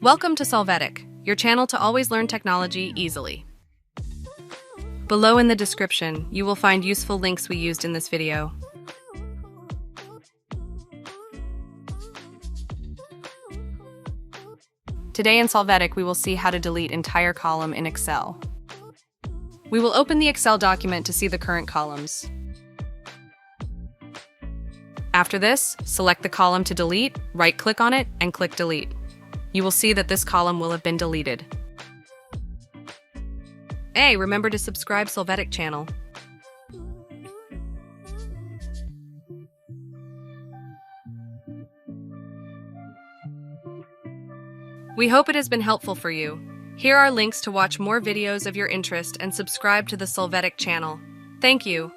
Welcome to Solvetic, your channel to always learn technology easily. Below in the description, you will find useful links we used in this video. Today in Solvetic, we will see how to delete entire column in Excel. We will open the Excel document to see the current columns. After this, select the column to delete, right-click on it, and click Delete. You will see that this column will have been deleted. Hey, remember to subscribe Solvetic channel. We hope it has been helpful for you. Here are links to watch more videos of your interest and subscribe to the Solvetic channel. Thank you.